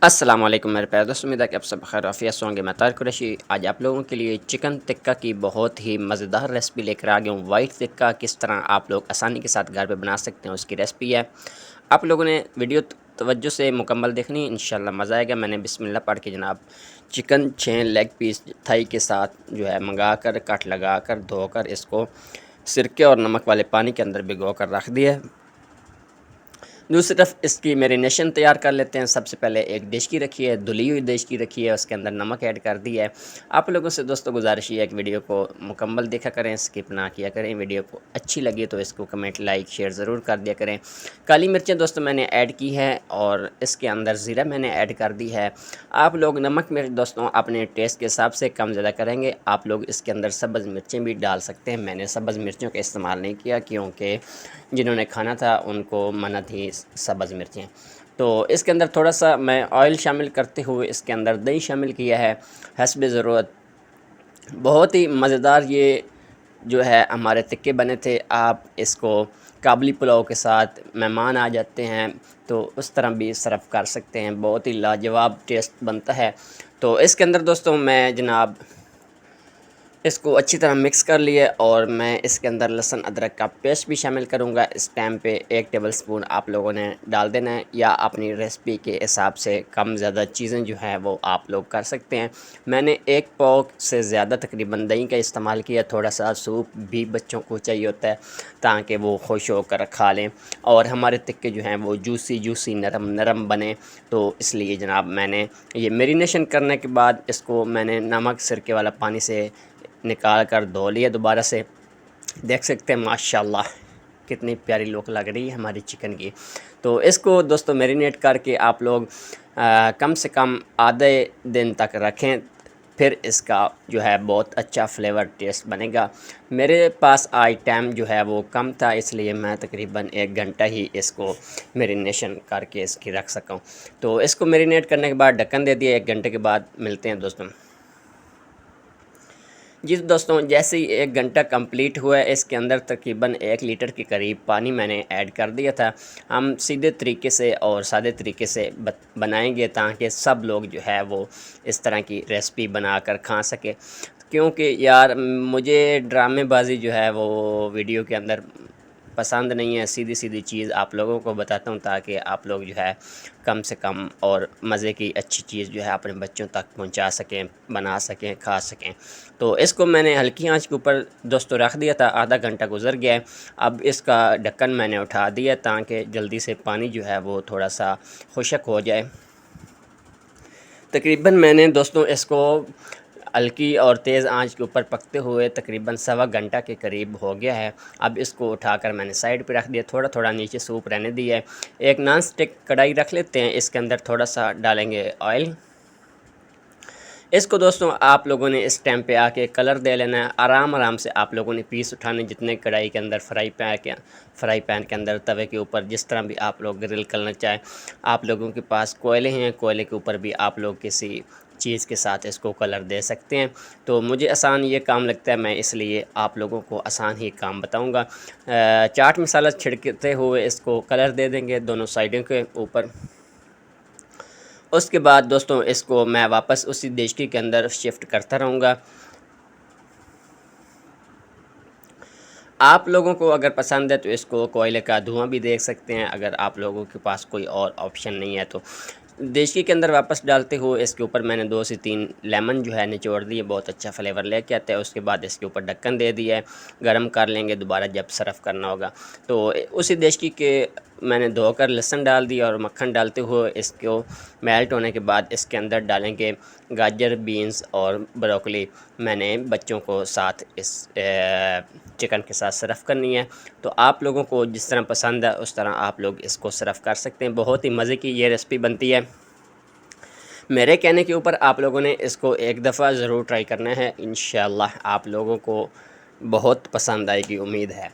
अस्सलाम वालेकुम मेरे प्यारे दोस्तों, उम्मीद है कि आप सब खैर आफियत से होंगे। मैं तारिक कुरैशी आज आप लोगों के लिए चिकन टिक्का की बहुत ही मज़ेदार रेसिपी लेकर आ गया हूँ। वाइट टिक्का किस तरह आप लोग आसानी के साथ घर पे बना सकते हैं, उसकी रेसिपी है। आप लोगों ने वीडियो तवज्जो से मुकम्मल देखनी है, इंशाल्लाह मज़ा आएगा। मैंने बिस्मिल्लाह पढ़ के जनाब चिकन 6 लेग पीस थाई के साथ जो है मंगा कर कट लगा कर धोकर इसको सिरके और नमक वाले पानी के अंदर भिगो कर रख दिया। दूसरी तरफ इसकी मैरिनेशन तैयार कर लेते हैं। सबसे पहले एक डिश की रखी है, धुली हुई डिश की रखी है, उसके अंदर नमक ऐड कर दिया है। आप लोगों से दोस्तों गुजारिश ये है कि वीडियो को मुकम्मल देखा करें, स्किप ना किया करें। वीडियो को अच्छी लगी तो इसको कमेंट लाइक शेयर ज़रूर कर दिया करें। काली मिर्चें दोस्तों मैंने ऐड की है और इसके अंदर ज़ीरा मैंने ऐड कर दी है। आप लोग नमक मिर्च दोस्तों अपने टेस्ट के हिसाब से कम ज़्यादा करेंगे। आप लोग इसके अंदर सब्ज़ मिर्चें भी डाल सकते हैं। मैंने सब्ज़ मिर्चों का इस्तेमाल नहीं किया क्योंकि जिन्होंने खाना था उनको मना थी सब्ज़ मिर्चें। तो इसके अंदर थोड़ा सा मैं ऑयल शामिल करते हुए इसके अंदर दही शामिल किया है हस्ब ज़रूरत। बहुत ही मज़ेदार ये जो है हमारे टिक्के बने थे। आप इसको काबली पुलाव के साथ मेहमान आ जाते हैं तो उस तरह भी सर्व कर सकते हैं, बहुत ही लाजवाब टेस्ट बनता है। तो इसके अंदर दोस्तों मैं जनाब इसको अच्छी तरह मिक्स कर लिए और मैं इसके अंदर लहसुन अदरक का पेस्ट भी शामिल करूंगा। इस टाइम पे 1 टेबलस्पून आप लोगों ने डाल देना है, या अपनी रेसिपी के हिसाब से कम ज़्यादा चीज़ें जो हैं वो आप लोग कर सकते हैं। मैंने 1 पाव से ज़्यादा तकरीबन दही का इस्तेमाल किया। थोड़ा सा सूप भी बच्चों को चाहिए होता है ताकि वो खुश होकर खा लें और हमारे टिक्के जो हैं वो जूसी नरम नरम बने। तो इसलिए जनाब मैंने ये मैरिनेशन करने के बाद इसको मैंने नमक सिरके वाला पानी से निकाल कर धो लिया दोबारा से। देख सकते हैं माशाल्लाह कितनी प्यारी लुक लग रही है हमारी चिकन की। तो इसको दोस्तों मैरिनेट करके आप लोग कम से कम आधे दिन तक रखें, फिर इसका जो है बहुत अच्छा फ्लेवर टेस्ट बनेगा। मेरे पास आज टाइम जो है वो कम था, इसलिए मैं तकरीबन 1 घंटा ही इसको मैरिनेशन करके इसकी रख सका हूँ। तो इसको मैरिनेट करने के बाद ढक्कन दे दिया। 1 घंटे के बाद मिलते हैं दोस्तों। जी दोस्तों, जैसे ही 1 घंटा कंप्लीट हुआ है इसके अंदर तकरीबन 1 लीटर के करीब पानी मैंने ऐड कर दिया था। हम सीधे तरीके से और सादे तरीके से बनाएंगे ताकि सब लोग जो है वो इस तरह की रेसिपी बनाकर खा सके। क्योंकि यार मुझे ड्रामेबाजी जो है वो वीडियो के अंदर पसंद नहीं है। सीधी सीधी चीज़ आप लोगों को बताता हूँ ताकि आप लोग जो है कम से कम और मज़े की अच्छी चीज़ जो है अपने बच्चों तक पहुँचा सकें, बना सकें, खा सकें। तो इसको मैंने हल्की आंच के ऊपर दोस्तों रख दिया था। आधा घंटा गुजर गया है। अब इसका ढक्कन मैंने उठा दिया ताकि जल्दी से पानी जो है वो थोड़ा सा खुश्क हो जाए। तकरीबन मैंने दोस्तों इसको हल्की और तेज़ आंच के ऊपर पकते हुए तकरीबन सवा घंटा के करीब हो गया है। अब इसको उठाकर मैंने साइड पे रख दिया, थोड़ा थोड़ा नीचे सूप रहने दिया है। एक नॉन स्टिक कढ़ाई रख लेते हैं, इसके अंदर थोड़ा सा डालेंगे ऑयल। इसको दोस्तों आप लोगों ने इस टाइम पे आके कलर दे लेना है। आराम आराम से आप लोगों ने पीस उठाने, जितने कढ़ाई के अंदर फ्राई पैन के अंदर तवे के ऊपर जिस तरह भी आप लोग ग्रिल करना चाहें। आप लोगों के पास कोयले हैं, कोयले के ऊपर भी आप लोग किसी चीज़ के साथ इसको कलर दे सकते हैं। तो मुझे आसान ये काम लगता है, मैं इसलिए आप लोगों को आसान ही काम बताऊंगा। चाट मसाला छिड़कते हुए इसको कलर दे देंगे दोनों साइडों के ऊपर। उसके बाद दोस्तों इसको मैं वापस उसी देशकी के अंदर शिफ्ट करता रहूँगा। आप लोगों को अगर पसंद है तो इसको कोयले का धुआं भी देख सकते हैं, अगर आप लोगों के पास कोई और ऑप्शन नहीं है तो। देशकी के अंदर वापस डालते हुए इसके ऊपर मैंने 2 से 3 लेमन जो है निचोड़ दिए, बहुत अच्छा फ्लेवर लेके आता है। उसके बाद इसके ऊपर ढक्कन दे दिया है, गर्म कर लेंगे दोबारा जब सर्व करना होगा। तो उसी देशकी के मैंने धोकर लहसुन डाल दिया और मक्खन डालते हुए इसको मेल्ट होने के बाद इसके अंदर डालेंगे गाजर, बीन्स और ब्रोकली। मैंने बच्चों को साथ इस चिकन के साथ सर्व करनी है। तो आप लोगों को जिस तरह पसंद है उस तरह आप लोग इसको सर्व कर सकते हैं। बहुत ही मज़े की ये रेसिपी बनती है। मेरे कहने के ऊपर आप लोगों ने इसको एक दफ़ा ज़रूर ट्राई करना है, इंशाल्लाह आप लोगों को बहुत पसंद आएगी, उम्मीद है।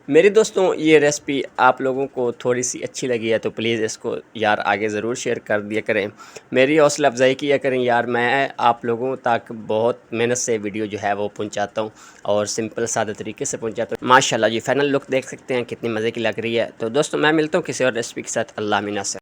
मेरे दोस्तों ये रेसिपी आप लोगों को थोड़ी सी अच्छी लगी है तो प्लीज़ इसको यार आगे ज़रूर शेयर कर दिया करें, मेरी हौसला अफजाई किया करें। यार मैं आप लोगों तक बहुत मेहनत से वीडियो जो है वो पहुंचाता हूं और सिंपल सादे तरीके से पहुंचाता हूं। माशाल्लाह जी फाइनल लुक देख सकते हैं कितनी मज़े की लग रही है। तो दोस्तों मैं मिलता हूँ किसी और रेसिपी के साथ। अल्लाह मिना से।